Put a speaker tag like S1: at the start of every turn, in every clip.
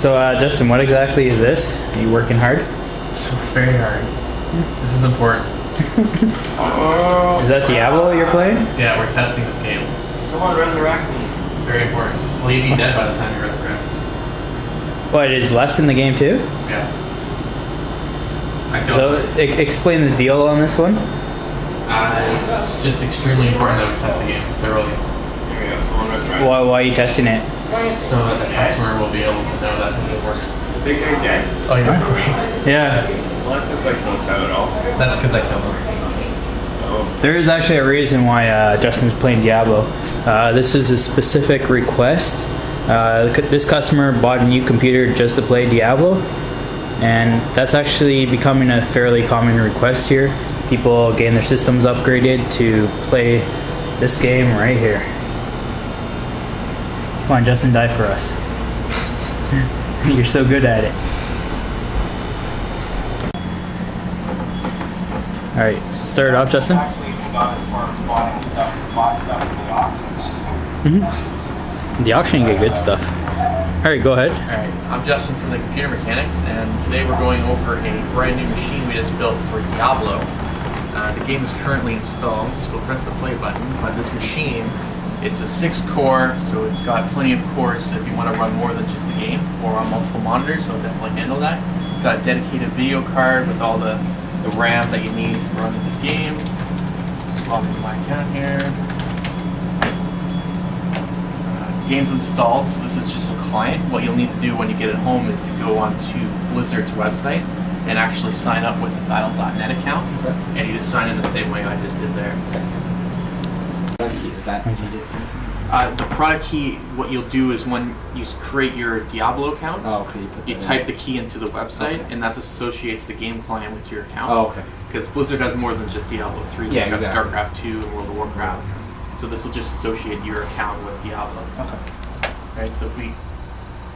S1: So, Justin, what exactly is this? Are you working hard?
S2: So very hard. This is important.
S1: Is that Diablo you're playing?
S2: Yeah, we're testing this game.
S3: Someone resurrect me.
S2: Very important. Well, you'd be dead by the time you resurrect.
S1: What, is less in the game too?
S2: Yeah.
S1: So, explain the deal on this one.
S2: It's just extremely important that we test the game thoroughly.
S3: There you go. Someone resurrect me.
S1: Why are you testing it?
S2: So that the customer will be able to know that it works.
S3: Big guy dead?
S2: Oh, yeah. Great.
S1: Yeah.
S3: Well, that looks like no time at all.
S2: That's because I killed him.
S3: Oh.
S1: There is actually a reason why Justin's playing Diablo. This is a specific request. This customer bought a new computer just to play Diablo, and that's actually becoming a fairly common request here. People getting their systems upgraded to play this game right here. Come on, Justin, die for us. You're so good at it. Alright, so start it off, Justin. The auction, you get good stuff. Alright, go ahead.
S2: Alright, I'm Justin from the Computer Mechanics, and today we're going over a brand new machine we just built for Diablo. The game is currently installed, so we'll press the play button. But this machine, it's a 6-core, so it's got plenty of cores if you want to run more than just the game, or on multiple monitors, so it'll definitely handle that. It's got a dedicated video card with all the RAM that you need for running the game. Just log into my account here. The game's installed, so this is just a client. What you'll need to do when you get it home is to go onto Blizzard's website and actually sign up with the Dial.net account.
S4: Okay.
S2: And you just sign in the same way I just did there.
S4: Is that needed?
S2: The product key, what you'll do is when you create your Diablo account,
S4: Oh, okay.
S2: you type the key into the website,
S4: Okay.
S2: and that associates the game client with your account.
S4: Oh, okay.
S2: Because Blizzard has more than just Diablo 3.
S4: Yeah,
S2: They've got
S4: exactly.
S2: StarCraft 2 and World of Warcraft. So this will just associate your account with Diablo.
S4: Okay.
S2: Right, so if you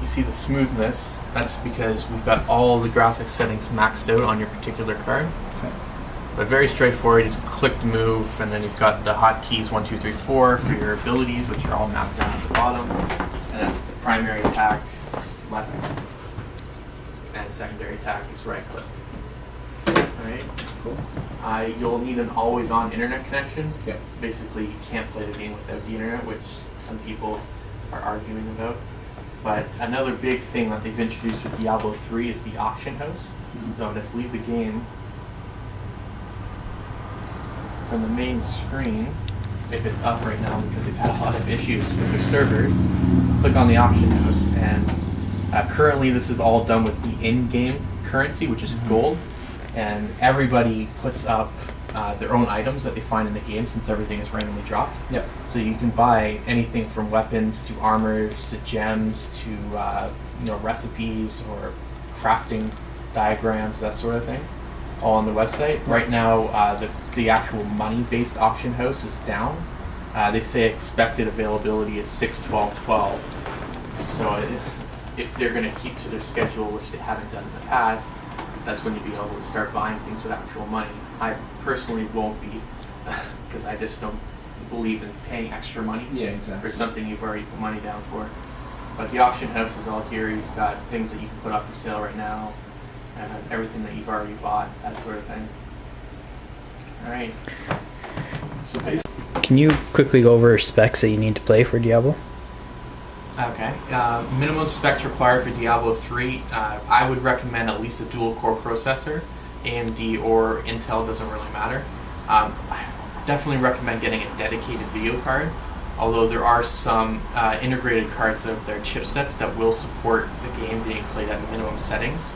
S2: see the smoothness, that's because we've got all the graphics settings maxed out on your particular card.
S4: Okay.
S2: But very straightforward, just click to move, and then you've got the hotkeys 1, 2, 3, 4 for your abilities, which are all mapped down at the bottom. And then the primary attack, left, and secondary attack is right click. Alright?
S4: Cool.
S2: You'll need an always-on internet connection.
S4: Yeah.
S2: Basically, you can't play the game without the internet, which some people are arguing about. But another big thing that they've introduced with Diablo 3 is the auction house. So let's leave the game. From the main screen, if it's up right now because they've had a lot of issues with their servers, click on the auction house, and currently this is all done with the in-game currency, which is gold, and everybody puts up their own items that they find in the game since everything is randomly dropped.
S4: Yep.
S2: So you can buy anything from weapons to armors to gems to recipes or crafting diagrams, that sort of thing, all on the website. Right now, the actual money-based auction house is down. They say expected availability is 6/12/12. So if they're going to keep to their schedule, which they haven't done in the past, that's when you'll be able to start buying things with actual money. I personally won't be, because I just don't believe in paying extra money
S4: Yeah, exactly.
S2: for something you've already put money down for. But the auction house is all here. You've got things that you can put up for sale right now, everything that you've already bought, that sort of thing. Alright. So basically,
S1: Can you quickly go over specs that you need to play for Diablo?
S2: okay. Minimum specs required for Diablo 3. I would recommend at least a dual core processor. AMD or Intel, doesn't really matter. I definitely recommend getting a dedicated video card, although there are some integrated cards out there, chipsets, that will support the game being played at minimum settings.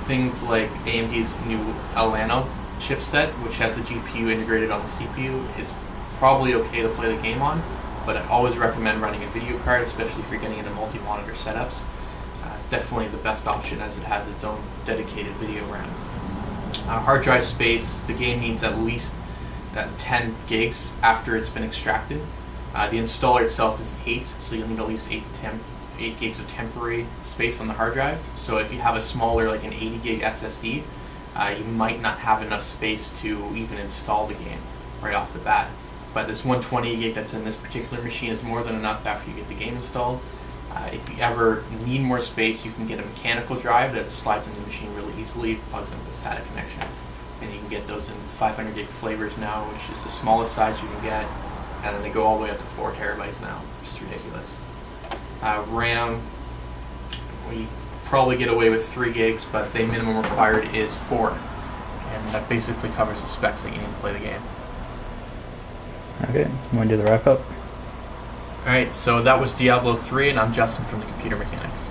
S2: Things like AMD's new Alano chipset, which has the GPU integrated on the CPU, is probably okay to play the game on, but I always recommend running a video card, especially if you're getting into multi-monitor setups. Definitely the best option as it has its own dedicated video RAM. Hard drive space, the game needs at least 10 gigs after it's been extracted. The installer itself is 8, so you'll need at least 8 gigs of temporary space on the hard drive. So if you have a smaller, like an 80 gig SSD, you might not have enough space to even install the game right off the bat. But this 120 gig that's in this particular machine is more than enough after you get the game installed. If you ever need more space, you can get a mechanical drive that slides in the machine really easily, plugs into the SATA connection. And you can get those in 500 gig flavors now, which is the smallest size you can get. And then they go all the way up to 4 terabytes now, which is ridiculous. RAM, we probably get away with 3 gigs, but the minimum required is 4. And that basically covers the specs that you need to play the game.
S1: Okay, want to do the wrap up?
S2: Alright, so that was Diablo 3, and I'm Justin from the Computer Mechanics.